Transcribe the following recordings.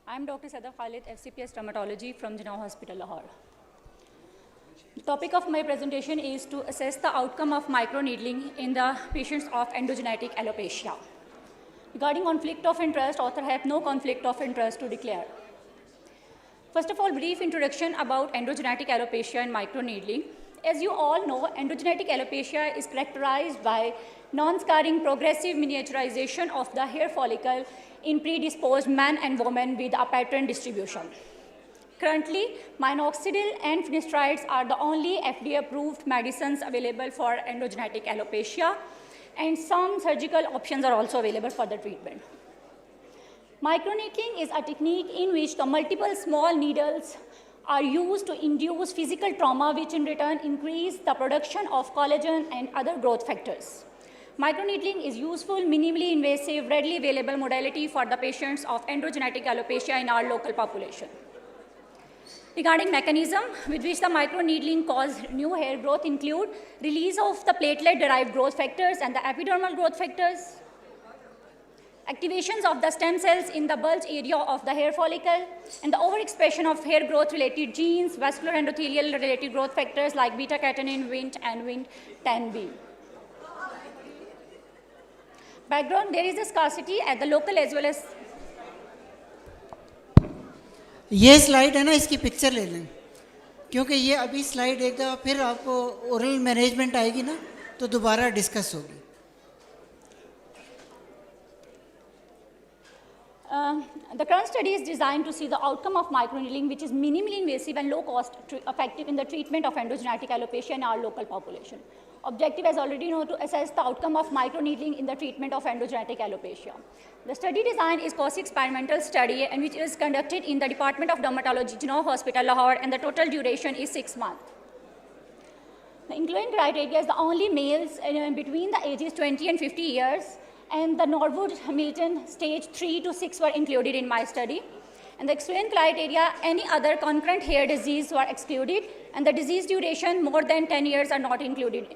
I'm Dr. Sadaf Khalid, FCPS Dermatology from Jinnah Hospital, Lahore. The topic of my presentation is to assess the outcome of microneedling in the patients of endogenetic alopecia. Regarding conflict of interest, author have no conflict of interest to declare. First of all, brief introduction about endogenetic alopecia and microneedling. As you all know, endogenetic alopecia is characterized by non-scarring progressive miniaturization of the hair follicle in predisposed men and women with a pattern distribution. Currently, minoxidil and finasteride are the only FDA-approved medicines available for endogenetic alopecia, and some surgical options are also available for the treatment. Microneedling is a technique in which the multiple small needles are used to induce physical trauma, which in return increase the production of collagen and other growth factors. Microneedling is useful, minimally invasive, readily available modality for the patients of endogenetic alopecia in our local population. Regarding mechanism with which the microneedling cause new hair growth include release of the platelet-derived growth factors and the epidermal growth factors, activations of the stem cells in the bulge area of the hair follicle, and the overexpression of hair growth-related genes, vascular endothelial-related growth factors like beta-catenin, Wnt, and Wnt10b. Background, there is a scarcity at the local as well as. ये slide है ना, इसकी picture ले लें, क्योंकि ये अभी slide एक दफ़ा फिर आपको ओरल मैनेजमेंट आएगी ना तो दोबारा डिस्कस होगी. The current study is designed to see the outcome of microneedling, which is minimally invasive and low cost effective in the treatment of endogenetic alopecia in our local population. Objective, as already known, to assess the outcome of microneedling in the treatment of endogenetic alopecia. The study design is quasi-experimental study and which is conducted in the Department of Dermatology, Jinnah Hospital, Lahore, and the total duration is 6 months. The including criteria is the only males between the ages 20 and 50 years, and the Norwood Hamilton stage 3 to 6 were included in my study. And the exclusion criteria, any other concurrent hair disease were excluded, and the disease duration more than 10 years are not included.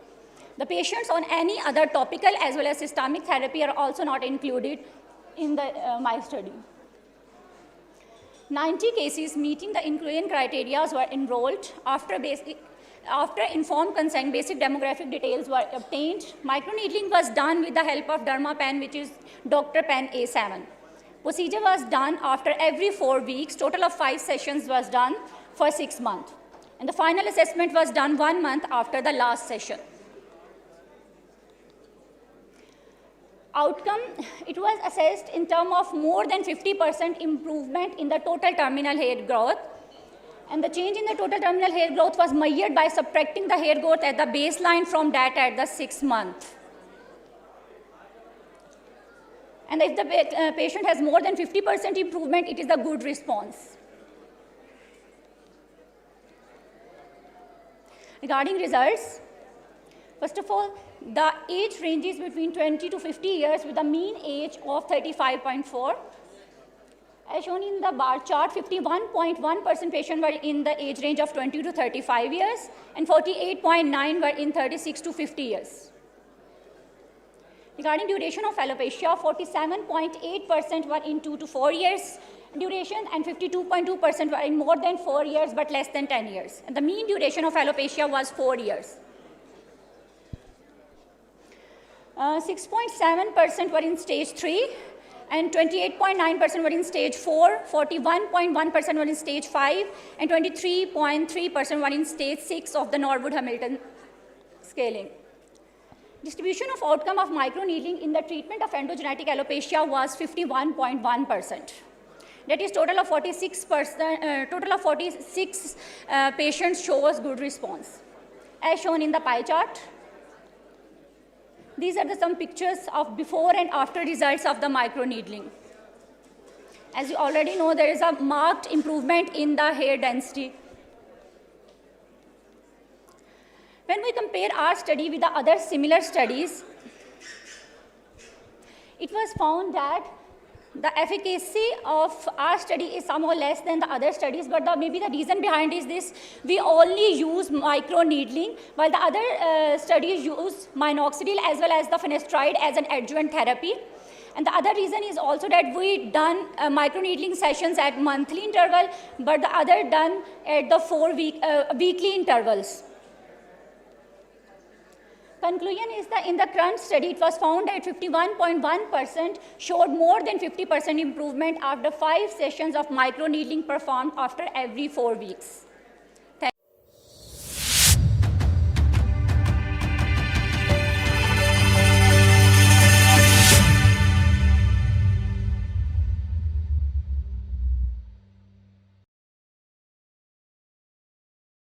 The patients on any other topical as well as systemic therapy are also not included in the, my study. 90 cases meeting the inclusion criteria were enrolled. After informed consent, basic demographic details were obtained. Microneedling was done with the help of DermaPen, which is Dr. Pen A7. Procedure was done after every 4 weeks. Total of 5 sessions was done for 6 months. And the final assessment was done 1 month after the last session. Outcome, it was assessed in terms of more than 50% improvement in the total terminal hair growth. And the change in the total terminal hair growth was measured by subtracting the hair growth at the baseline from that at the 6 months. And if the patient has more than 50% improvement, it is a good response. Regarding results, first of all, the age ranges between 20 to 50 years with a mean age of 35.4. As shown in the bar chart, 51.1% patients were in the age range of 20 to 35 years, and 48.9% were in 36 to 50 years. Regarding duration of alopecia, 47.8% were in 2 to 4 years duration, and 52.2% were in more than 4 years but less than 10 years. And the mean duration of alopecia was 4 years. 6.7% were in stage 3, and 28.9% were in stage 4, 41.1% were in stage 5, and 23.3% were in stage 6 of the Norwood Hamilton scaling. Distribution of outcome of microneedling in the treatment of endogenetic alopecia was 51.1%. That is, total of 46 patients shows good response. As shown in the pie chart, these are some pictures of before and after results of the microneedling. As you already know, there is a marked improvement in the hair density. When we compare our study with the other similar studies, it was found that the efficacy of our study is somewhat less than the other studies, but maybe the reason behind is this: we only use microneedling, while the other studies use minoxidil as well as the finasteride as an adjuvant therapy. And the other reason is also that we done microneedling sessions at monthly interval, but the other done at the weekly intervals. Conclusion is that in the current study, it was found that 51.1% showed more than 50% improvement after 5 sessions of microneedling performed after every 4 weeks.